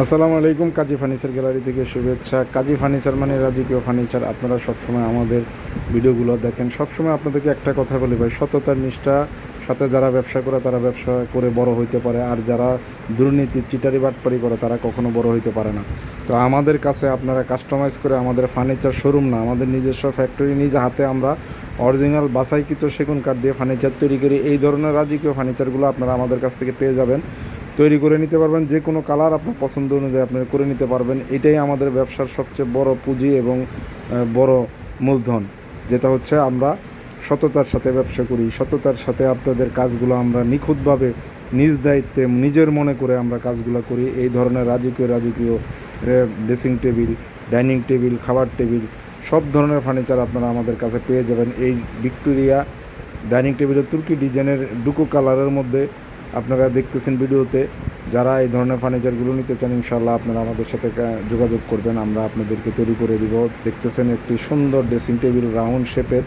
আসসালামু আলাইকুম। কাজী furniture gallery থেকে শুভেচ্ছা। কাজী ফার্নিচার মানে রাজকীয় ফার্নিচার। আপনারা সবসময় আমাদের ভিডিওগুলো দেখেন। সবসময় আপনাদেরকে একটা কথা বলি ভাই, সততার নিষ্ঠা সাথে যারা ব্যবসা করে তারা ব্যবসা করে বড় হইতে পারে, আর যারা দুর্নীতি চিটারি বাটপারি করে তারা কখনো বড় হইতে পারে না। তো আমাদের কাছে আপনারা কাস্টমাইজ করে, আমাদের ফার্নিচার শোরুম না, আমাদের নিজস্ব ফ্যাক্টরি, নিজ হাতে আমরা অরিজিনাল বাছাইকৃত সেগুন কাঠ দিয়ে ফার্নিচার তৈরি করি। এই ধরনের রাজকীয় ফার্নিচারগুলো আপনারা আমাদের কাছ থেকে পেয়ে যাবেন, তৈরি করে নিতে পারবেন। যে কোনো কালার আপনার পছন্দ অনুযায়ী আপনারা করে নিতে পারবেন। এটাই আমাদের ব্যবসার সবচেয়ে বড় পুঁজি এবং বড় মূলধন, যেটা হচ্ছে আমরা সততার সাথে ব্যবসা করি। সততার সাথে আপনাদের কাজগুলো আমরা নিখুঁতভাবে নিজ দায়িত্বে নিজের মনে করে আমরা কাজগুলো করি। এই ধরনের রাজকীয় ড্রেসিং টেবিল, ডাইনিং টেবিল, খাবার টেবিল, সব ধরনের ফার্নিচার আপনারা আমাদের কাছে পেয়ে যাবেন। এই ভিক্টোরিয়া ডাইনিং টেবিলের তুর্কি ডিজাইনের ডুকো কালারের মধ্যে আপনারা দেখতেছেন ভিডিওতে। যারা এই ধরনের ফার্নিচারগুলো নিতে চান ইনশাআল্লাহ আপনারা আমাদের সাথে যোগাযোগ করবেন, আমরা আপনাদেরকে তৈরি করে দিব। দেখতেছেন একটি সুন্দর ড্রেসিং টেবিল, রাউন্ড শেপের।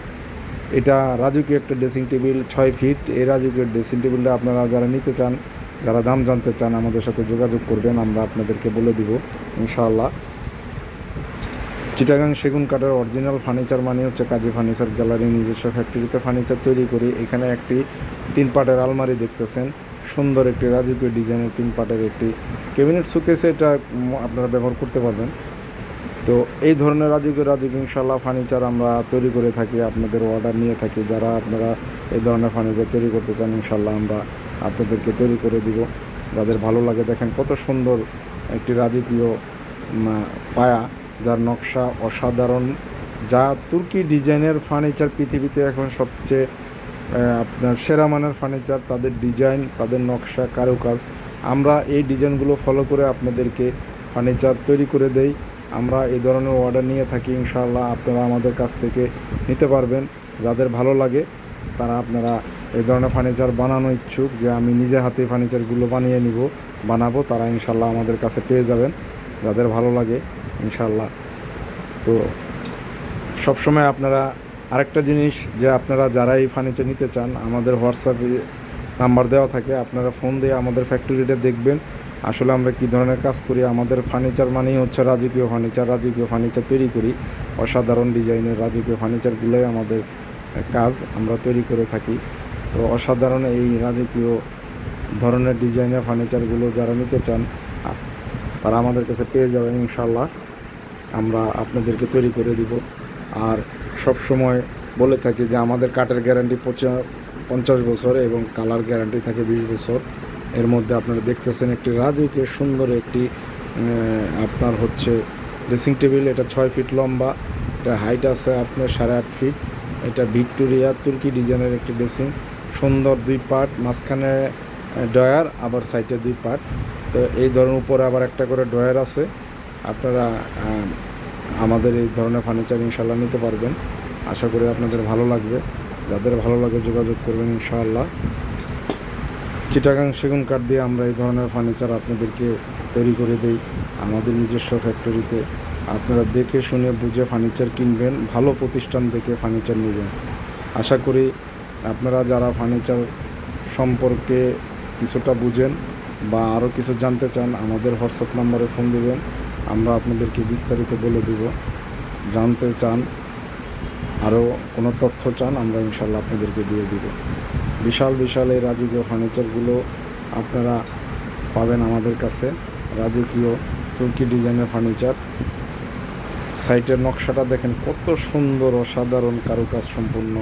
এটা রাজকীয় একটা ড্রেসিং টেবিল, 6 ফিট। এই রাজকীয় ড্রেসিং টেবিলটা আপনারা যারা নিতে চান, যারা দাম জানতে চান আমাদের সাথে যোগাযোগ করবেন, আমরা আপনাদেরকে বলে দিব ইনশাআল্লাহ। চিটাগাং সেগুন কাঠের অরিজিনাল ফার্নিচার মানে হচ্ছে কাজী ফার্নিচার গ্যালারি, নিজস্ব ফ্যাক্টরিতে ফার্নিচার তৈরি করি। এখানে একটি 3 পাটের আলমারি দেখতেছেন, সুন্দর একটি রাজকীয় ডিজাইনের 3 পাটের একটি ক্যাবিনেট শোকেসে এটা আপনারা ব্যবহার করতে পারবেন। তো এই ধরনের রাজকীয় ইনশাআল্লাহ ফার্নিচার আমরা তৈরি করে থাকি, আপনাদের অর্ডার নিয়ে থাকি। যারা আপনারা এই ধরনের ফার্নিচার তৈরি করতে চান ইনশাআল্লাহ আমরা আপনাদেরকে তৈরি করে দিব। যাদের ভালো লাগে, দেখেন কত সুন্দর একটি রাজকীয় পায়া, যার নকশা অসাধারণ, যা তুর্কি ডিজাইনের ফার্নিচার পৃথিবীতে এখন সবচেয়ে আপনার সেরা মানের ফার্নিচার। তাদের ডিজাইন, তাদের নকশা, কারুকাজ, আমরা এই ডিজাইনগুলো ফলো করে আপনাদেরকে ফার্নিচার তৈরি করে দেই। আমরা এই ধরনের অর্ডার নিয়ে থাকি ইনশাআল্লাহ। আপনারা আমাদের কাছ থেকে নিতে পারবেন। যাদের ভালো লাগে তারা আপনারা এই ধরনের ফার্নিচার বানানো ইচ্ছুক, যে আমি নিজে হাতে ফার্নিচারগুলো বানাবো, তারা ইনশাআল্লাহ আমাদের কাছে পেয়ে যাবেন, যাদের ভালো লাগে ইনশাআল্লাহ। তো সবসময় আপনারা আরেকটা জিনিস, যে আপনারা যারা এই ফার্নিচার নিতে চান, আমাদের হোয়াটসঅ্যাপে নাম্বার দেওয়া থাকে, আপনারা ফোন দিয়ে আমাদের ফ্যাক্টরিটা দেখবেন আসলে আমরা কী ধরনের কাজ করি। আমাদের ফার্নিচার মানেই হচ্ছে রাজকীয় ফার্নিচার তৈরি করি। অসাধারণ ডিজাইনের রাজকীয় ফার্নিচারগুলোই আমাদের কাজ, আমরা তৈরি করে থাকি। তো অসাধারণ এই রাজকীয় ধরনের ডিজাইনের ফার্নিচারগুলো যারা নিতে চান তারা আমাদের কাছে পেয়ে যাবেন ইনশাআল্লাহ। আমরা আপনাদেরকে তৈরি করে দিব। আর সব সময় বলে থাকি যে আমাদের কাঠের গ্যারান্টি 50 বছর এবং কালার গ্যারান্টি থাকে 20 বছর। এর মধ্যে আপনারা দেখতেছেন একটি রাজকীয় সুন্দর একটি আপনার হচ্ছে ড্রেসিং টেবিল। এটা 6 ফিট লম্বা, এটা হাইট আছে আপনার 8.5 ফিট। এটা ভিক্টোরিয়া তুর্কি ডিজাইনের একটি ড্রেসিং, সুন্দর 2 পার্ট, মাঝখানে ডয়ার, আবার সাইডে 2 পার্ট। তো এই ধরনের উপরে আবার একটা করে ডয়ার আছে। আপনারা আমাদের এই ধরনের ফার্নিচার ইনশাআল্লাহ নিতে পারবেন। আশা করি আপনাদের ভালো লাগবে। যাদের ভালো লাগে যোগাযোগ করবেন ইনশাআল্লাহ। চিটাগাং সেগুন কাঠ দিয়ে আমরা এই ধরনের ফার্নিচার আপনাদেরকে তৈরি করে দেই আমাদের নিজস্ব ফ্যাক্টরিতে। আপনারা দেখে শুনে বুঝে ফার্নিচার কিনবেন, ভালো প্রতিষ্ঠান দেখে ফার্নিচার নেবেন। আশা করি আপনারা যারা ফার্নিচার সম্পর্কে কিছুটা বুঝেন বা আরও কিছু জানতে চান, আমাদের হোয়াটসঅ্যাপ নাম্বারে ফোন দেবেন, আমরা আপনাদেরকে বিস্তারিত বলে দেব। জানতে চান, আরও কোনো তথ্য চান, আমরা ইনশাআল্লাহ আপনাদেরকে দিয়ে দেব। বিশাল এই রাজকীয় ফার্নিচারগুলো আপনারা পাবেন আমাদের কাছে। রাজকীয় তুর্কি ডিজাইনের ফার্নিচার, সাইটের নকশাটা দেখেন কত সুন্দর, অসাধারণ কারুকাজ সম্পূর্ণ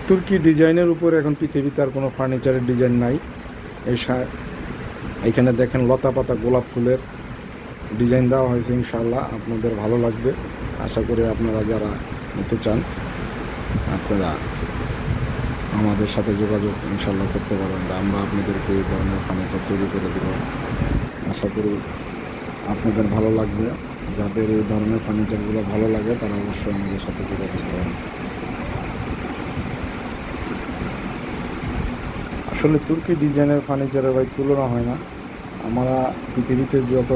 তুর্কি ডিজাইনের উপরে এখন পৃথিবীতে আর কোনো ফার্নিচারের ডিজাইন নাই। এখানে দেখেন লতা পাতা গোলাপ ফুলের ডিজাইন দেওয়া হয়েছে ইনশাআল্লাহ। আপনাদের ভালো লাগবে। আশা করি আপনারা যারা নিতে চান আপনারা আমাদের সাথে যোগাযোগ ইনশাআল্লাহ করতে পারেন। আমরা আপনাদেরকে এই ধরনের ফার্নিচার তৈরি করে দেব। আশা করি আপনাদের ভালো লাগবে। যাদের এই ধরনের ফার্নিচারগুলো ভালো লাগে তারা অবশ্যই আমাদের সাথে যোগাযোগ করেন। আসলে তুর্কি ডিজাইনের ফার্নিচারের ভাই তুলনা হয় না। আমরা পৃথিবীতে যত